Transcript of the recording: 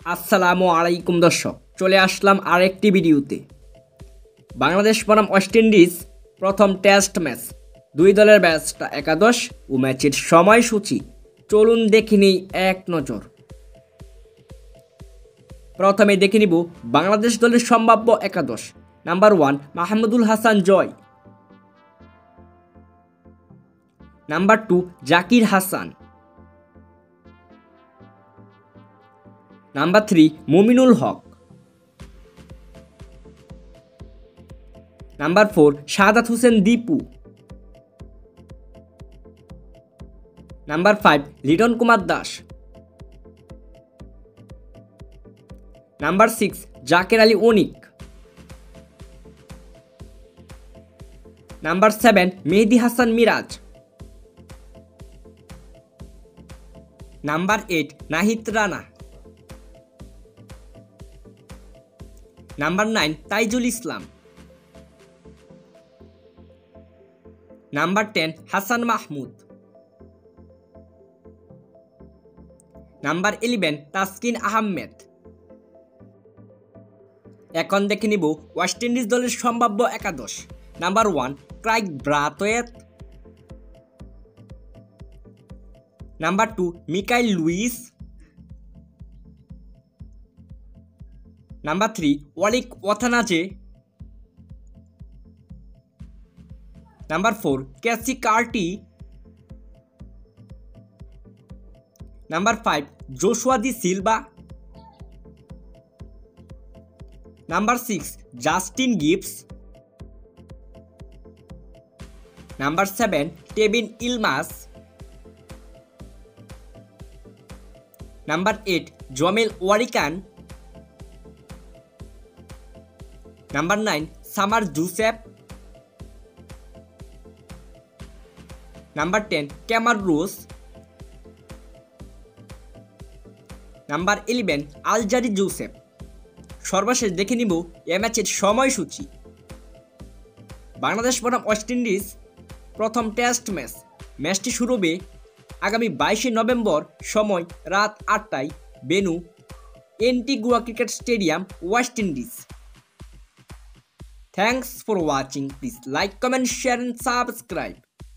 আসসালামু আলাইকুম দর্শক, চলে আসলাম আরেকটি ভিডিওতে। বাংলাদেশ বনাম ওয়েস্ট ইন্ডিজ প্রথম টেস্ট ম্যাচ, দুই দলের ম্যাচটা একাদশ ও ম্যাচের সময়সূচি চলুন দেখে নিই এক নজর। প্রথমে দেখে নিব বাংলাদেশ দলের সম্ভাব্য একাদশ। Number 1 Mahmudul Hasan Joy, number 2 Zakir Hasan, number 3 Mominul Haque, number 4 Shahadat Hossain Dipu, number 5 Liton Kumar Das, number 6 Jaker Ali Anik, number 7 Mehedi Hasan Miraz, number 8 Nahid Rana, number 9 Taijul Islam, number 10 Hasan Mahmud, number 11 Taskin Ahmed. এখন দেখে নিব ওয়েস্ট ইন্ডিজ দলের সম্ভাব্য একাদশ। Number 1 Kraigg Brathwaite, number 2 Mikyle Louis, number 3 Alick Athanaze, number 4 Keacy Carty, number 5 Joshua Da Silva, number 6 Justin Greaves, number 7 Tevin ইলমাস, number 8 Jomel Warrican, number 9 Shamar Joseph, number 10 Kemar Roach, number 11 Alzarri Joseph. সর্বশেষ দেখে নিব এ ম্যাচের সময়সূচি। বাংলাদেশ বনাম West Indies প্রথম test match, ম্যাচটি শুরু হবে আগামী 22 নভেম্বর, সময় রাত 8টায়, বেনু Antigua cricket stadium, West Indies. Thanks for watching, please like, comment, share and subscribe.